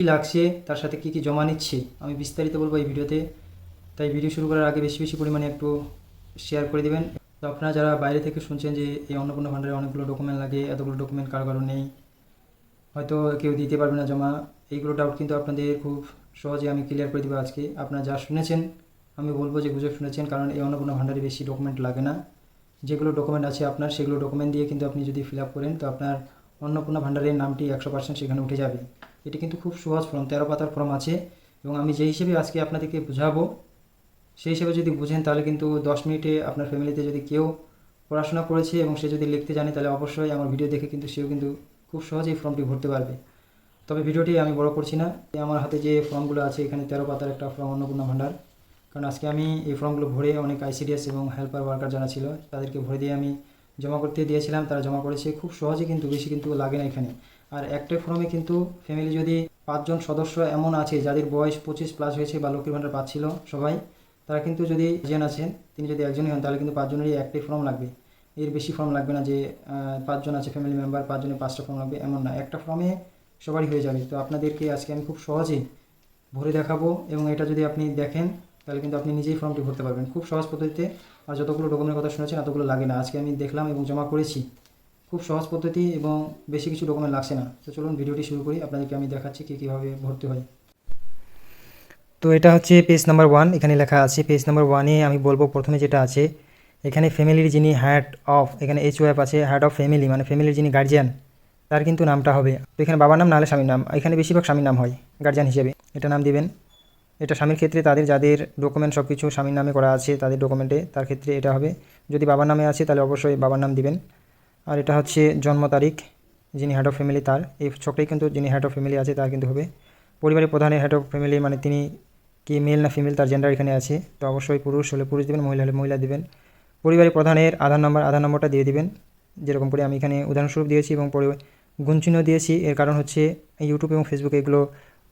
কী লাগছে, তার সাথে কী কী জমা নিচ্ছে আমি বিস্তারিত বলবো এই ভিডিওতে। তাই ভিডিও শুরু করার আগে বেশি বেশি পরিমাণে একটু শেয়ার করে দেবেন। তো আপনারা যারা বাইরে থেকে শুনছেন যে এই অন্নপূর্ণা ভাণ্ডারে অনেকগুলো ডকুমেন্ট লাগে, এতগুলো ডকুমেন্ট কারো কারো নেই, হয়তো কেউ দিতে পারবে না জমা, এইগুলো ডাউট কিন্তু আপনাদের খুব সহজে আমি ক্লিয়ার করে দেবো আজকে। আপনারা যা শুনেছেন আমি বলবো যে গুজব শুনেছেন, কারণ এই অন্নপূর্ণা ভাণ্ডারে বেশি ডকুমেন্ট লাগে না। যেগুলো ডকুমেন্ট আছে আপনার, সেগুলো ডকুমেন্ট দিয়ে কিন্তু আপনি যদি ফিল আপ করেন তো আপনার অন্নপূর্ণা ভাণ্ডারের নামটি 100% সেখানে উঠে যাবে। এটি কিন্তু খুব সহজ ফর্ম, 13 পাতার ফর্ম আছে, এবং আমি যে হিসেবে আজকে আপনাদেরকে বুঝাবো সেই হিসেবে যদি বুঝেন তাহলে কিন্তু 10 মিনিটে আপনার ফ্যামিলিতে যদি কেউ পড়াশোনা করেছে এবং সে যদি লিখতে জানে তাহলে অবশ্যই আমার ভিডিও দেখে কিন্তু সেও কিন্তু খুব সহজেই ফর্মটি ভরতে পারবে। তবে ভিডিওটি আমি বড় করছি না, আমার হাতে যে ফর্মগুলো আছে এখানে 13 পাতার একটা ফর্ম অন্নপূর্ণা ভাণ্ডার, কারণ আজকে আমি এই ফর্মগুলো ভরে অনেক আইসিডিএস এবং হেল্পার ওয়ার্কার যারা ছিল তাদেরকে ভরে দিয়ে আমি জমা করতে দিয়েছিলাম, তারা জমা করেছে খুব সহজে, কিন্তু বেশি কিন্তু লাগে না এখানে। আর একটা ফর্মে কিন্তু ফ্যামিলি যদি 5 জন সদস্য এমন আছে যাদের বয়স 25+ হয়েছে বা লক্ষ্মীর ভাণ্ডার পাচ্ছিল সবাই, তারা কিন্তু যদি একজন আছেন তিনি যদি একজনই হন তাহলে কিন্তু 5 জনেরই একটাই ফর্ম লাগবে। এর বেশি ফর্ম লাগবে না যে 5 জন আছে ফ্যামিলি মেম্বার, 5 জনের 5টা ফর্ম লাগবে এমন না, একটা ফর্মে সবারই হয়ে যাবে। তো আপনাদেরকে আজকে আমি খুব সহজেই ভরে দেখাবো, এবং এটা যদি আপনি দেখেন তাহলে কিন্তু আপনি নিজেই ফর্মটি ভরতে পারবেন খুব সহজ পদ্ধতিতে। আর যতগুলো ডকুমেন্টের কথা শুনেছেন এতগুলো লাগে না, আজকে আমি দেখলাম এবং জমা করেছি, খুব সহজ পদ্ধতি এবং বেশি কিছু ডকুমেন্ট লাগছে না। তো চলুন ভিডিওটি শুরু করি, আপনাদেরকে আমি দেখাচ্ছি কীভাবে ভরতে হয়। তো এটা হচ্ছে পেজ নাম্বার 1, এখানে লেখা আছে পেজ নাম্বার 1-এ আমি বলবো প্রথমে যেটা আছে এখানে ফ্যামিলির যিনি হেড অফ, এখানে HOF আছে, হেড অফ ফ্যামিলি মানে ফ্যামিলির যিনি গার্জিয়ান তার কিন্তু নামটা হবে। তো এখানে বাবার নাম নাহলে স্বামীর নাম, এখানে বেশিরভাগ স্বামীর নাম হয় গার্জিয়ান হিসেবে, এটা নাম দিবেন। এটা স্বামীর ক্ষেত্রে তাদের যাদের ডকুমেন্ট সব কিছু স্বামীর নামে করা আছে তাদের ডকুমেন্টে, তার ক্ষেত্রে এটা হবে। যদি বাবার নামে আছে তাহলে অবশ্যই বাবার নাম দিবেন। আর এটা হচ্ছে জন্ম তারিখ, যিনি হেড অফ ফ্যামিলি তার, এই ছকটাই কিন্তু যিনি হেড অফ ফ্যামিলি আছে তার কিন্তু হবে। পরিবারের প্রধানের হেড অফ ফ্যামিলি মানে তিনি কি মেল না ফিমেল তার জেন্ডার এখানে আছে, তো অবশ্যই পুরুষ হলে পুরুষ দেবেন, মহিলা হলে মহিলা দেবেন। পরিবারের প্রধানের আধার নম্বরটা দিয়ে দিবেন, যেরকম করে আমি এখানে উদাহরণস্বরূপ দিয়েছি, এবং গুণচিহ্ন দিয়েছি। এর কারণ হচ্ছে ইউটিউব এবং ফেসবুকে এগুলো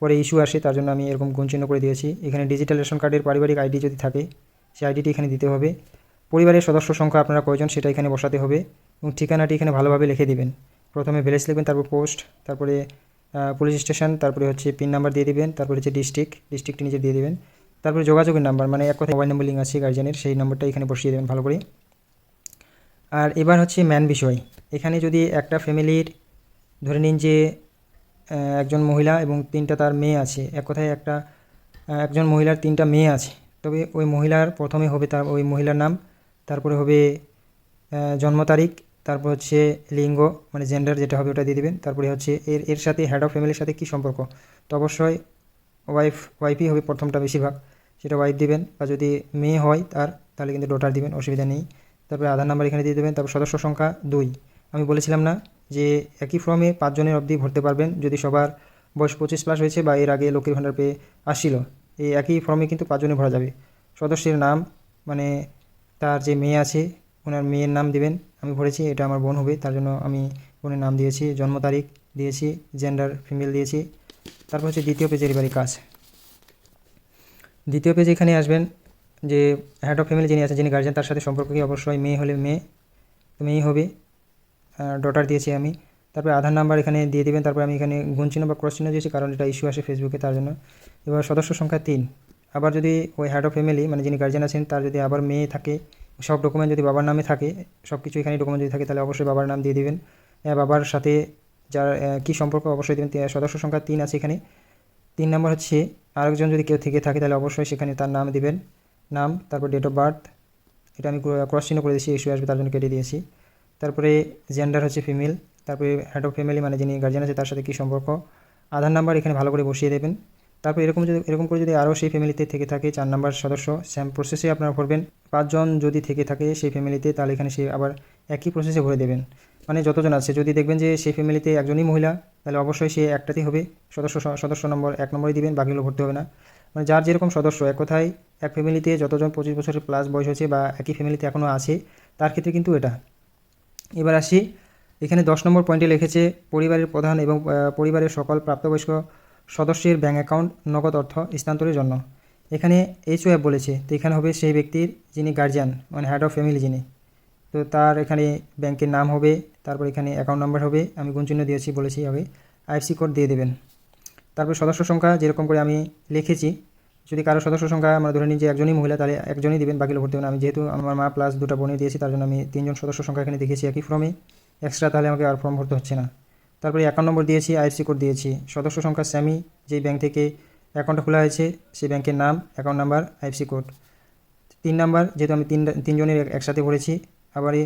পরে ইস্যু আসে, তার জন্য আমি এরকম গুণচিহ্ন করে দিয়েছি। এখানে ডিজিটাল রেশন কার্ডের পারিবারিক আইডি যদি থাকে সেই আইডিটি এখানে দিতে হবে। পরিবারের সদস্য সংখ্যা আপনারা কয়জন সেটা এখানে বসাতে হবে, এবং ঠিকানাটি এখানে ভালোভাবে লিখে দিবেন। প্রথমে ভিলেজ লিখবেন, তারপর পোস্ট, তারপরে পুলিশ স্টেশন, তারপরে হচ্ছে পিন নাম্বার দিয়ে দিবেন, তারপরে হচ্ছে ডিস্ট্রিক্টটি নিচে দিয়ে দিবেন। তারপরে যোগাযোগের নাম্বার মানে এক কথা মোবাইল নম্বর লিঙ্ক আছে গার্জিয়ানের, সেই নম্বরটা এখানে বসিয়ে দেবেন ভালো করে। আর এবার হচ্ছে মেন বিষয়, এখানে যদি একটা ফ্যামিলির ধরে নিন যে একজন মহিলা এবং 3টা তার মেয়ে আছে, এক কথায় একজন মহিলার 3টা মেয়ে আছে, তবে ওই মহিলার প্রথমে হবে তার ওই মহিলার নাম, তারপরে হবে জন্ম তারিখ, তারপর হচ্ছে লিঙ্গ মানে জেন্ডার যেটা হবে ওটা দিয়ে দেবেন। তারপরে হচ্ছে এর সাথে হেড অফ ফ্যামিলির সাথে কী সম্পর্ক, তো অবশ্যই ওয়াইফই হবে প্রথমটা বেশিরভাগ, সেটা ওয়াইফ দিবেন। বা যদি মেয়ে হয় তাহলে কিন্তু ডটার দিবেন, অসুবিধা নেই। তারপরে আধার নাম্বার এখানে দিয়ে দেবেন। তারপর সদস্য সংখ্যা 2, আমি বলেছিলাম না যে একই ফর্মে 5 জনের অবধি ভরতে পারবেন যদি সবার বয়স 25+ হয়েছে বা এর আগে লক্ষ্মীর ভাণ্ডার পেয়ে আসছিল, এই একই ফর্মে কিন্তু 5 জনে ভরা যাবে। সদস্যের নাম মানে তার যে মেয়ে আছে ওনার মেয়ের নাম দিবেন, আমি ভরেছি, এটা আমার বোন হবে তার জন্য আমি বোনের নাম দিয়েছি, জন্ম তারিখ দিয়েছি, জেন্ডার ফিমেল দিয়েছি। তারপর হচ্ছে দ্বিতীয় পেজের এবারে কাজ। দ্বিতীয় পেজে এখানে আসবেন যে হেড অফ ফ্যামিলি যিনি আছেন, যিনি গার্জিয়ান, তার সাথে সম্পর্ক কি, অবশ্যই মেয়ে হলে মেয়ে, তো মেয়েই হবে, ডটার দিয়েছি আমি। তারপরে আধার নাম্বার এখানে দিয়ে দিবেন। তারপরে আমি এখানে গুণচিহ্ন বা ক্রস চিহ্ন দিয়েছি, কারণ এটা ইস্যু আসে ফেসবুকে তার জন্য। এবার সদস্য সংখ্যা 3, আবার যদি ওই হেড অফ ফ্যামিলি মানে যিনি গার্জিয়ান আছেন তার যদি আবার মেয়ে থাকে, সব ডকুমেন্ট যদি বাবার নামে থাকে, সব কিছু এখানে ডকুমেন্ট যদি থাকে তাহলে অবশ্যই বাবার নাম দিয়ে দিবেন। বাবার সাথে যার কী সম্পর্ক অবশ্যই দেবেন। সদস্য সংখ্যা 3 আছে এখানে। 3 নম্বর হচ্ছে আরেকজন যদি কেউ থেকে থাকে তাহলে অবশ্যই সেখানে তার নাম দিবেন, নাম, তারপর ডেট অফ বার্থ, এটা আমি ক্রস চিহ্ন করে দিয়েছি, ইস্যু আসবে তার জন্য কেটে দিয়েছি। তারপরে জেন্ডার হচ্ছে ফিমেল, তারপরে হেড অফ ফ্যামিলি মানে যিনি গার্জিয়ান আছে তার সাথে কী সম্পর্ক, আধার নাম্বার এখানে ভালো করে বসিয়ে দেবেন। তারপর এরকম করে যদি আরও সেই ফ্যামিলিতে থেকে থাকে 4 নম্বর সদস্য, সেম প্রসেসে আপনারা ভরবেন। 5 জন যদি থেকে থাকে সেই ফ্যামিলিতে তাহলে এখানে সে আবার একই প্রসেসে ভরে দেবেন, মানে যতজন আছে। যদি দেখবেন যে সেই ফ্যামিলিতে একজনই মহিলা তাহলে অবশ্যই সে একটাতেই হবে, সদস্য নম্বর 1 নম্বরই দিবেন, বাকিগুলো ভরতে হবে না। মানে যার যেরকম সদস্য, এক কথায় এক ফ্যামিলিতে যতজন 25 বছরের প্লাস বয়স হয়েছে বা একই ফ্যামিলিতে এখনও আছে তার ক্ষেত্রে কিন্তু এটা। এবার আসি, এখানে 10 নম্বর পয়েন্টে লিখেছে পরিবারের প্রধান এবং পরিবারের সকল প্রাপ্তবয়স্ক সদস্যের ব্যাঙ্ক অ্যাকাউন্ট নগদ অর্থ স্থানান্তরের জন্য। এখানে HOF বলেছে, তো এখানে হবে সেই ব্যক্তির যিনি গার্জিয়ান মানে হেড অফ ফ্যামিলি যিনি, তো তার এখানে ব্যাংকের নাম হবে, তারপর এখানে অ্যাকাউন্ট নাম্বার হবে, আমি গুণচিহ্ন দিয়েছি বলেছি হবে, IFSC কোড দিয়ে দেবেন। তারপর সদস্য সংখ্যা যেরকম করে আমি লিখেছি, যদি কারো সদস্য সংখ্যা আমরা ধরে নিই যে একজনই মহিলা, তাহলে একজনই দিবেন, বাকিগুলো ভরতে হবে না। আমি যেহেতু আমার মা প্লাস 2টা বোনে দিয়েছি, তার জন্য আমি 3জন সদস্য সংখ্যা এখানে দেখেছি একই ফর্মে এক্সট্রা, তাহলে আমাকে আর ফর্ম ভরতে হচ্ছে না। তারপরে অ্যাকাউন্ট নম্বর দিয়েছি, আইএফসি কোড দিয়েছি, সদস্য সংখ্যা স্যামি, যেই ব্যাংক থেকে অ্যাকাউন্টটা খোলা হয়েছে সেই ব্যাংকের নাম, account number, IFC code. 3 number, যেহেতু আমি তিনজনের একসাথে ভরেছি, আবার এই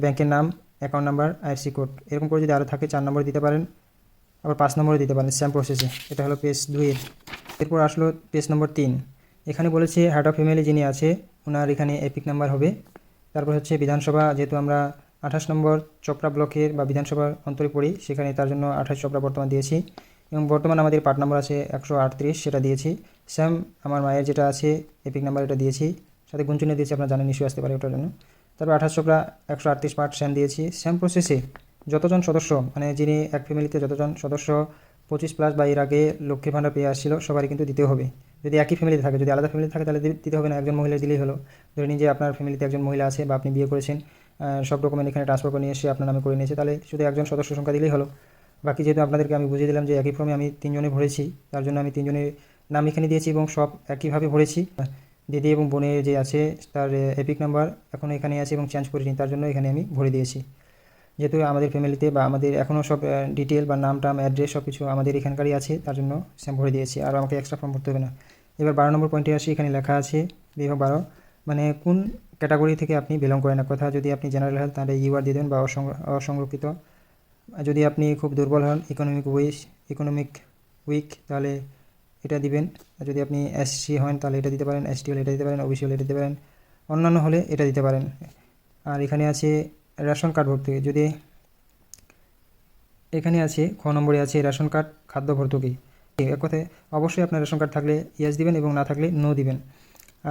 ব্যাংকের নাম, অ্যাকাউন্ট নাম্বার, আইএফসি কোড। এরকম করে যদি আরও থাকে 4 নম্বর দিতে পারেন, আবার 5 নম্বরে দিতে পারেন সেম প্রসেসে। এটা হলো পেজ 2-এর। এরপর আসলো পেজ নম্বর 3। এখানে বলেছে হেড অফ ফ্যামিলি যিনি আছে ওনার এখানে এপিক নাম্বার হবে। তারপর হচ্ছে বিধানসভা, যেহেতু আমরা 28 নম্বর চোপড়া ব্লকের বা বিধানসভার অন্তরে পড়ি, সেখানে তার জন্য 28 চোপড়া বর্তমান দিয়েছি, এবং বর্তমান আমাদের পার্ট নাম্বার আছে 138, সেটা দিয়েছি। সেম আমার মায়ের যেটা আছে এপিক নাম্বার, এটা দিয়েছি, সাথে গুঞ্জনে দিয়েছি, আপনারা জানেন ইস্যু আসতে পারে ওটার জন্য। তারপর 28 চোপড়া 138 পার্ট সেম দিয়েছি। সেম প্রসেসে যতজন সদস্য, মানে যিনি এক ফ্যামিলিতে যতজন সদস্য 25+ বা এর আগে লক্ষ্মীর ভাণ্ডার পেয়ে আসছিল সবারই কিন্তু দিতে হবে। যদি একই ফ্যামিলিতে থাকে, যদি আলাদা ফ্যামিলি থাকে তাহলে দিতে হবে না, একজন মহিলা দিলেই হলো। ধরে নিন যে আপনার ফ্যামিলিতে একজন মহিলা আছে বা আপনি বিয়ে করেছেন, সব ডকুমেন্ট এখানে ট্রান্সফার করে নিয়ে এসে আপনার নামে করে নিয়েছে, তাহলে শুধু একজন সদস্য সংখ্যা দিলেই হলো। বাকি যেহেতু আপনাদেরকে আমি বুঝিয়ে দিলাম যে একই ফর্মে আমি 3জনে ভরেছি, তার জন্য আমি 3জনের নাম এখানে দিয়েছি এবং সব একইভাবে ভরেছি। দিদি এবং বোনের যে আছে তার এপিক নাম্বার এখনও এখানে আছে এবং চেঞ্জ করিনি, তার জন্য এখানে আমি ভরে দিয়েছি। যেহেতু আমাদের ফ্যামিলিতে বা আমাদের এখনও সব ডিটেল বা নাম টাম অ্যাড্রেস সব কিছু আমাদের এখানকারই আছে, তার জন্য সেম ভরে দিয়েছি, আর আমাকে এক্সট্রা ফর্ম ভরতে হবে না। এবার 12 নম্বর পয়েন্টে আসি। এখানে লেখা আছে বিভাগ 12, মানে কোন ক্যাটাগরি থেকে আপনি বিলং করেন। কথা যদি আপনি জেনারেল হন তাহলে ইউআর দিয়ে দেবেন বা অসংরক্ষিত। যদি আপনি খুব দুর্বল হন, ইকোনমিক উইক, তাহলে এটা দিবেন। আর যদি আপনি এসসি হন তাহলে এটা দিতে পারেন, এসটি হলে এটা দিতে পারেন, ওবিসি হলে এটা দিতে পারেন, অন্যান্য হলে এটা দিতে পারেন। আর এখানে আছে রেশন কার্ড ভর্তুকি, যদি এখানে আছে খ নম্বরে আছে রেশন কার্ড খাদ্য ভর্তুকি। এক কথায় অবশ্যই আপনার রেশন কার্ড থাকলে ইয়েস দিবেন এবং না থাকলে নো দিবেন।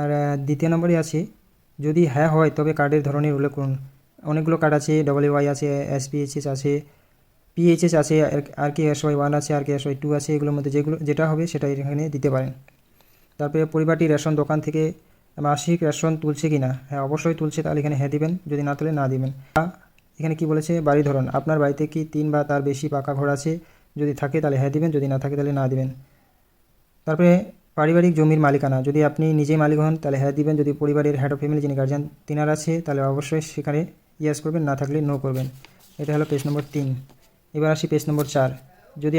আর দ্বিতীয় নম্বরে আছে যদি হ্যাঁ হয় তবে কার্ডের ধরনের উল্লেখ করুন। অনেকগুলো কার্ড আছে, WY আছে, SPHS আছে, PHS আছে, আর কি SY1 আছে, আর কি SY2 আছে, এগুলোর মধ্যে যেটা হবে সেটা এখানে দিতে পারেন। তারপরে পরিবারটি রেশন দোকান থেকে মাসিক রেশন তুলছে কি না, হ্যাঁ অবশ্যই তুলছে, তাহলে এখানে হ্যাঁ দিবেন, যদি না তুলে না দিবেন। এখানে কি বলেছে, বাড়ি ধরন, আপনার বাড়িতে কি 3 বা তার বেশি পাকা ঘর আছে, যদি থাকে তাহলে হ্যাঁ দিবেন, যদি না থাকে তাহলে না দিবেন। তারপরে পারিবারিক জমির মালিকানা, যদি আপনি নিজেই মালিক হন তাহলে হ্যাঁ দিবেন, যদি পরিবারের হেড অফ ফ্যামিলি যিনি গার্জিয়ান তিনার আছে তাহলে অবশ্যই সেখানে ইয়েস করবেন, না থাকলে নো করবেন। এটা হলো পেজ নম্বর 3। এবার আসি পেজ নম্বর 4। যদি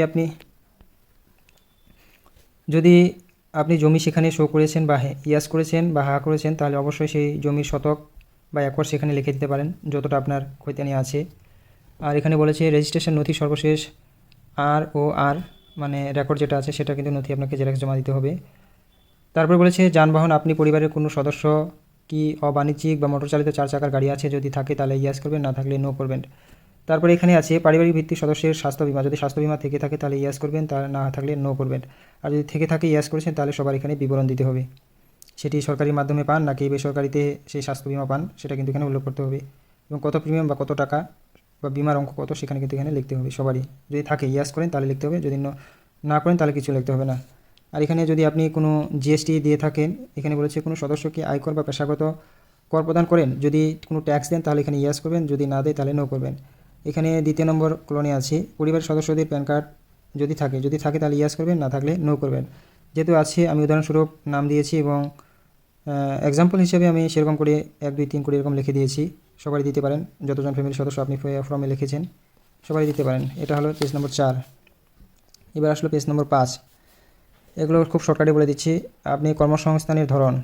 আপনি জমি সেখানে শো করেছেন বা ইয়াস করেছেন বা হা করেছেন, তাহলে অবশ্যই সেই জমির শতক বা একর সেখানে লিখে দিতে পারেন, যতটা আপনার খতিয়ানি আছে। আর এখানে বলেছে রেজিস্ট্রেশন নথি সর্বশেষ ROR, মানে রেকর্ড যেটা আছে সেটা কিন্তু নথি আপনাকে জেরক্স জমা দিতে হবে। তারপরে বলেছে যানবাহন, আপনি পরিবারের কোনো সদস্য কি অবাণিজ্যিক বা মোটর চালিত 4 চাকার গাড়ি আছে, যদি থাকে তাহলে ইয়াস করবেন, না থাকলে নো করবেন। তারপরে এখানে আছে পারিবারিক ভিত্তিক সদস্যের স্বাস্থ্য বিমা, যদি স্বাস্থ্য বিমা থেকে থাকে তাহলে ইয়াস করবেন, তা না থাকলে নো করবেন। আর যদি থেকে থাকে ইয়াস করেছেন তাহলে সবার এখানে বিবরণ দিতে হবে, সেটি সরকারি মাধ্যমে পান নাকি বেসরকারিতে সেই স্বাস্থ্য বিমা পান সেটা কিন্তু এখানে উল্লেখ করতে হবে, এবং কত প্রিমিয়াম বা কত টাকা বা বিমার অঙ্ক কত সেখানে কিন্তু এখানে লিখতে হবে সবারই। যদি থাকে ইয়াস করেন তাহলে লিখতে হবে, যদি না করেন তাহলে কিছু লিখতে হবে না। আর এখানে যদি আপনি কোনো GST দিয়ে থাকেন, এখানে বলেছে কোনো সদস্য কি আয়কর বা পেশাগত কর প্রদান করেন, যদি কোনো ট্যাক্স দেন তাহলে এখানে ইয়াস করবেন, যদি না দেয় তাহলে নো করবেন। এখানে দ্বিতীয় নম্বর কলোনি আছে পরিবারের সদস্যদের প্যান কার্ড যদি থাকে তাহলে ইয়াস করবেন, না থাকলে নো করবেন। যেহেতু আছে আমি উদাহরণস্বরূপ নাম দিয়েছি এবং এক্সাম্পল হিসেবে আমি সেরকম করে 1 2 3 করে এরকম লিখে দিয়েছি, সবাই দিতে পারেন, যতজন ফ্যামিলির সদস্য আপনি ফর্মে লিখেছেন সবাই দিতে পারেন। এটা হলো পেজ নম্বর 4। এবার আসলো পেজ নম্বর 5। এগুলো খুব শর্টকাটে বলে দিচ্ছি। আপনি কর্মসংস্থানের ধরন,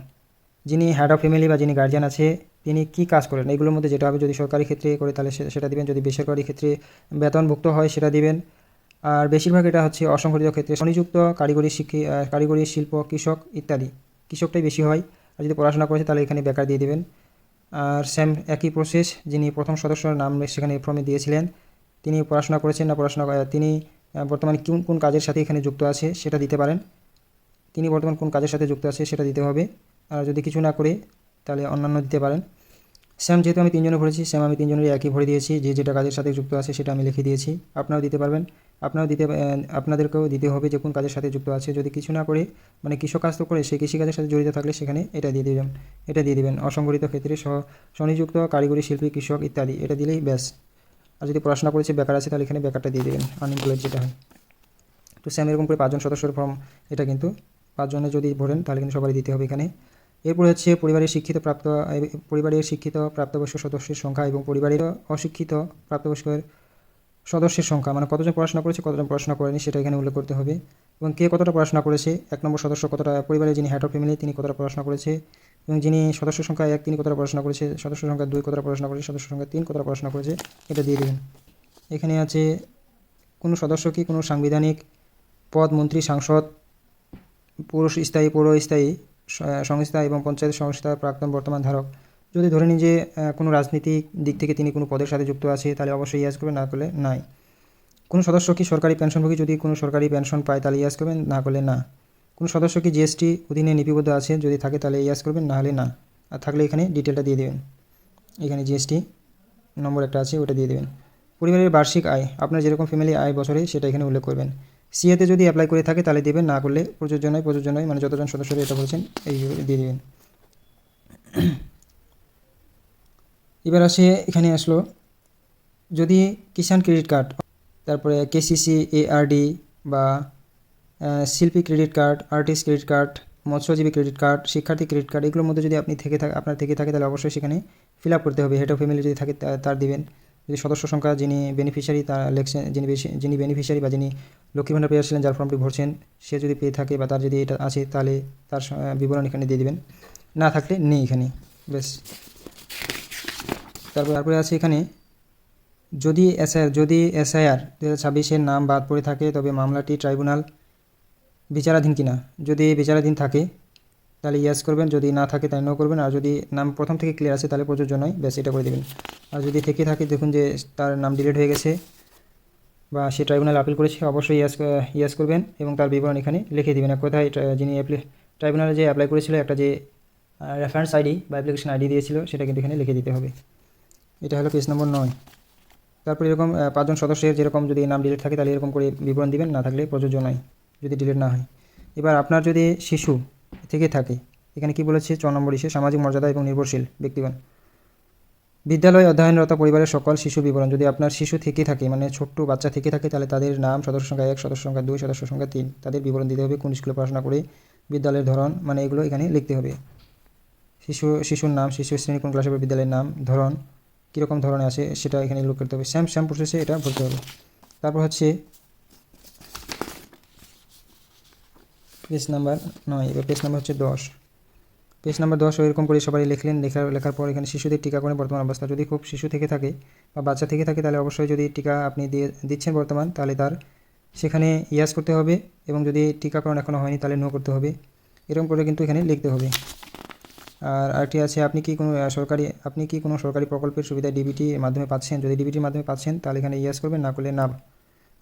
যিনি হেড অফ ফ্যামিলি বা যিনি গার্জিয়ান আছে তিনি কি কাজ করেন, এগুলোর মধ্যে যেটা হবে, যদি সরকারি ক্ষেত্রে করে তাহলে সেটা দিবেন, যদি বেসরকারি ক্ষেত্রে বেতনভুক্ত হয় সেটা দিবেন। আর বেশিরভাগ এটা হচ্ছে অসংগঠিত ক্ষেত্রে সংযুক্ত কারিগরি শিল্প, কৃষক ইত্যাদি, কৃষকটাই বেশি হয়। আর যদি পড়াশোনা করেছে তাহলে এখানে বেকার দিয়ে দেবেন। আর সেম একই প্রসেস, যিনি প্রথম সদস্যর নাম সেখানে ফর্মে দিয়েছিলেন তিনি পড়াশোনা করেছেন না তিনি বর্তমানে কোন কাজের সাথে এখানে যুক্ত আছে সেটা দিতে পারেন, তিনি বর্তমান কোন কাজের সাথে যুক্ত আছে সেটা দিতে হবে। আর যদি কিছু না করে তাহলে অন্যান্য দিতে পারেন। সেম যেহেতু আমি 3জনে ভরেছি, সেম আমি 3জনেরই একই ভরে দিয়েছি, যেটা কাজের সাথে যুক্ত আছে সেটা আমি লিখে দিয়েছি। আপনারাও দিতে পারবেন, আপনাদেরকেও দিতে হবে যে কোন কাজের সাথে যুক্ত আছে। যদি কিছু না করে মানে কৃষক কাজ তো করে সেই কৃষিকাজের সাথে জড়িত থাকলে সেখানে এটা দিয়ে দেবেন। অসংগঠিত ক্ষেত্রে স্বনিযুক্ত কারিগরি শিল্পী, কৃষক ইত্যাদি, এটা দিলেই ব্যাস। আর যদি পড়াশোনা করেছে বেকার আছে তাহলে এখানে বেকারটা দিয়ে দেবেন, আনএমপ্লয়েড যেটা হয়। তো সেম এরকম করে 5 জন সদস্যের ফর্ম, এটা কিন্তু 5 জনে যদি ভরেন তাহলে কিন্তু সবারই দিতে হবে এখানে। এরপরে হচ্ছে পরিবারের শিক্ষিত প্রাপ্তবয়স্ক সদস্যের সংখ্যা এবং পরিবারের অশিক্ষিত প্রাপ্তবয়স্কের সদস্যের সংখ্যা, মানে কতজন পড়াশোনা করেছে কতজন পড়াশোনা করেনি সেটা এখানে উল্লেখ করতে হবে। এবং কে কতটা পড়াশোনা করেছে, 1 নম্বর সদস্য কতটা, পরিবারের যিনি হেড অফ ফ্যামিলি তিনি কতটা পড়াশোনা করেছে, এবং যিনি সদস্য সংখ্যা 1 তিনি কতটা পড়াশোনা করেছে, সদস্য সংখ্যা 2 কতটা পড়াশোনা করেছে, সদস্য সংখ্যা 3 কতটা পড়াশোনা করেছে, এটা দিয়ে দেবেন। এখানে আছে কোনো সদস্য কি কোনো সাংবিধানিক পদ, মন্ত্রী, সাংসদ, স্থায়ী পৌর স্থায়ী সংস্থা এবং পঞ্চায়েত সংস্থার প্রাক্তন বর্তমান ধারক। যদি ধরে নিন যে কোনো রাজনীতিক দিক থেকে তিনি কোনো পদের সাথে যুক্ত আছে তাহলে অবশ্যই ইয়াস করবেন, না করলে নাই। কোনো সদস্য কি সরকারি পেনশনভোগী, যদি কোনো সরকারি পেনশন পায় তাহলে ইয়াস করবেন, না করলে না। কোনো সদস্য কি জিএসটি অধীনে লিপিবদ্ধ আছে, যদি থাকে তাহলে ইয়াস করবেন, না হলে না। আর থাকলে এখানে ডিটেলটা দিয়ে দেবেন, এখানে জিএসটি নম্বর একটা আছে ওটা দিয়ে দেবেন। পরিবারের বার্ষিক আয়, আপনার যেরকম ফ্যামিলি আয় বছরে সেটা এখানে উল্লেখ করবেন। সিএতে যদি অ্যাপ্লাই করে থাকে তাহলে দেবেন, না করলে প্রযোজ্য নয়, মানে যতজন সদস্য এটা বলছেন এইভাবে দিয়ে দেবেন। এবার আসে এখানে আসলো যদি কিষাণ ক্রেডিট কার্ড, তারপরে কেসিসি, এআরডি বা শিল্পী credit card, artist credit card, মৎস্যজীবী ক্রেডিট কার্ড, শিক্ষার্থী ক্রেডিট কার্ড, এগুলোর মধ্যে যদি আপনার থেকে থাকে তাহলে অবশ্যই সেখানে ফিল আপ করতে হবে। হেড অফ ফ্যামিলি যদি থাকে তার দিবেন। যদি সদস্য সংখ্যা যিনি বেনিফিশিয়ারি তার লেখছেন, যিনি বেনিফিশিয়ারি বা যিনি লক্ষ্মী ভাণ্ডার পেয়ে ছিলেন যার ফর্মটি ভরছেন সে যদি পেয়ে থাকে বা তার যদি এটা আছে তাহলে তার বিবরণ এখানে দিয়ে দেবেন, না থাকলে নেই এখানে, বেশ। তারপরে আছে এখানে যদি এসআইআর 2026-এর নাম বাদ পড়ে থাকে তবে মামলাটি ট্রাইব্যুনাল বিচারাধীন কিনা, যদি বিচারাধীন থাকে তাহলে ইয়াস করবেন, যদি না থাকে তাহলে নো করবেন। আর যদি নাম প্রথম থেকে ক্লিয়ার আছে তাহলে প্রযোজ্য নয়, ব্যাস এটা করে দেবেন। আর যদি থেকে থাকে দেখুন যে তার নাম ডিলিট হয়ে গেছে বা সে ট্রাইব্যুনাল আপিল করেছে, অবশ্যই ইয়াস করবেন এবং তার বিবরণ এখানে লিখে দেবেন। এক কথায় যিনি ট্রাইব্যুনালে যে অ্যাপ্লাই করেছিল একটা যে রেফারেন্স আইডি বা অ্যাপ্লিকেশন আইডি দিয়েছিল সেটা কিন্তু এখানে লিখে দিতে হবে। এটা হলো পেজ নম্বর 9। তারপর এরকম 5 জন সদস্যের যেরকম যদি নাম ডিলিট থাকে তাহলে এরকম করে বিবরণ দিবেন, না থাকলে প্রযোজ্য নয় যদি ডিলিট না হয়। এবার আপনার যদি শিশু থেকে থাকে, এখানে কি বলেছে 4 নম্বর ইস্যু সামাজিক মর্যাদা এবং নির্ভরশীল ব্যক্তিগণ, বিদ্যালয়ে অধ্যয়নরত পরিবারের সকল শিশু বিবরণ, যদি আপনার শিশু থেকে থাকে মানে ছোট্ট বাচ্চা থেকে থাকে তাহলে তাদের নাম, সদস্য সংখ্যা 1, সদস্য সংখ্যা 2, সদস্য সংখ্যা 3, তাদের বিবরণ দিতে হবে, কোন স্কুলে পড়াশোনা করে, বিদ্যালয়ের ধরন, মানে এগুলো এখানে লিখতে হবে। শিশুর নাম, শিশু শ্রেণী কোন ক্লাসে, বিদ্যালয়ের নাম, ধরন কীরকম ধরনের আছে সেটা এখানে উল্লেখ করতে হবে। সেম প্রসেসে এটা ভরতে হবে। তারপর হচ্ছে পেজ নাম্বার 9, এবার পেজ নাম্বার হচ্ছে 10। পেজ নাম্বার 10 এরকম করে সবাই লিখলেন। লেখার পর এখানে শিশুদের টিকাকরণের বর্তমান অবস্থা, যদি খুব শিশু থেকে থাকে বা বাচ্চা থেকে থাকে তাহলে অবশ্যই যদি টিকা আপনি দিচ্ছেন বর্তমান তাহলে তার সেখানে ইয়াস করতে হবে, এবং যদি টিকাকরণ এখনও হয়নি তাহলে নো করতে হবে। এরকম করে কিন্তু এখানে লিখতে হবে। আর আরেকটি আছে আপনি কি কোনো সরকারি প্রকল্পের সুবিধা ডিবিটির মাধ্যমে পাচ্ছেন, যদি ডিবিটির মাধ্যমে পাচ্ছেন তাহলে এখানে ইয়াস করবেন, না করলে না।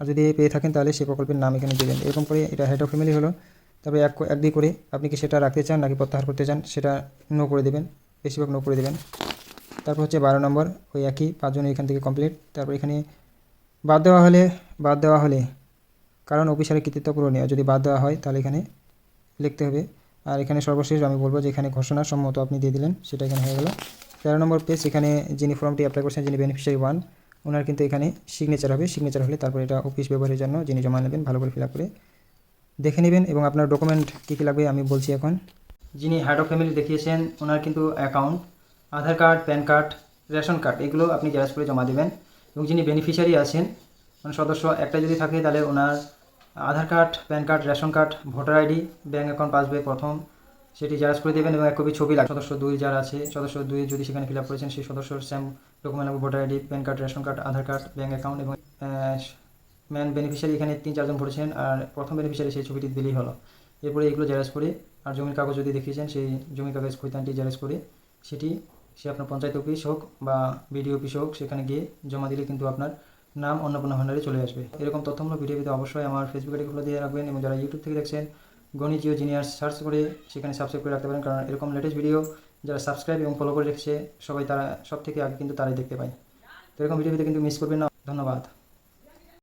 আর যদি পেয়ে থাকেন তাহলে সেই প্রকল্পের নাম এখানে দেবেন। এরকম করে এটা হেড অফ ফ্যামিলি হলো। তারপরে এক দুই করে আপনি কি সেটা রাখতে চান নাকি প্রত্যাহার করতে চান সেটা নো করে দেবেন, বেশিরভাগ নো করে দেবেন। তারপর হচ্ছে 12 নম্বর, ওই একই 5 জন এখান থেকে কমপ্লিট। তারপর এখানে বাদ দেওয়া হলে কারণ অফিসারের কৃতিত্ব পূরণীয়, যদি বাদ দেওয়া হয় তাহলে এখানে লিখতে হবে। আর এখানে সর্বশেষ আমি বলবো যে এখানে ঘোষণা সম্মত আপনি দিয়ে দিলেন, সেটা এখানে হয়ে গেল। 13 নম্বর পেজ, এখানে যিনি ফর্মটি অ্যাপ্লাই করছেন, যিনি বেনিফিশিয়ারি 1, ওনার কিন্তু এখানে সিগনেচার হবে। সিগনেচার হলে তারপর এটা অফিস ব্যবহারের জন্য যিনি জমা নেবেন ভালো করে ফিল আপ করে দেখে নেবেন। এবং আপনার ডকুমেন্ট কী কী লাগবে আমি বলছি এখন। যিনি হেড অফ ফ্যামিলি দেখিয়েছেন ওনার কিন্তু account, Aadhaar card, PAN card, ration card এগুলো আপনি জেরক্স করে জমা দেবেন। এবং যিনি বেনিফিশিয়ারি আছেন মানে সদস্য একটা যদি থাকে তাহলে ওনার Aadhaar card, PAN card, ration card, voter ID, bank account passbook প্রথম সেটি জেরক্স করে দেবেন এবং এক কপি ছবি লাগবে। সদস্য 2 যারা আছে, সদস্য 2 যদি সেখানে ফিল আপ করেছেন সেই সদস্যর সেম ডকুমেন্ট লাগবে, voter ID, PAN card, ration card, Aadhaar card, bank account. এবং মেন বেনিফিশিয়ারি এখানে 3-4 জন পড়েছেন আর প্রথম বেনিফিশিয়ারি সেই ছবিটি দিলেই হলো। এরপরে এগুলো জেরক্স করে, আর জমির কাগজ যদি দেখিয়েছেন সেই জমির কাগজ খৈতানটি জেরক্স করে সেটি সে আপনার পঞ্চায়েত অফিস হোক বা বিডিও অফিস হোক সেখানে গিয়ে জমা দিলে কিন্তু আপনার নাম অন্নপূর্ণা ভান্ডারে চলে আসবে। এরকম তথ্যমূলক ভিডিও পেতে অবশ্যই আমার ফেসবুক আইডি ফলো দিয়ে রাখবেন, এবং যারা ইউটিউব থেকে দেখছেন গণিত জিও জিনিয়ার্স সার্চ করে সেখানে সাবস্ক্রাইব করে রাখতে পারেন, কারণ এরকম লেটেস্ট ভিডিও যারা সাবস্ক্রাইব এবং ফলো করে রেখেছে সবাই তারা সব থেকে আগে কিন্তু তারাই দেখতে পায়। তো এরকম ভিডিও পেতে কিন্তু মিস করবেন না। ধন্যবাদ।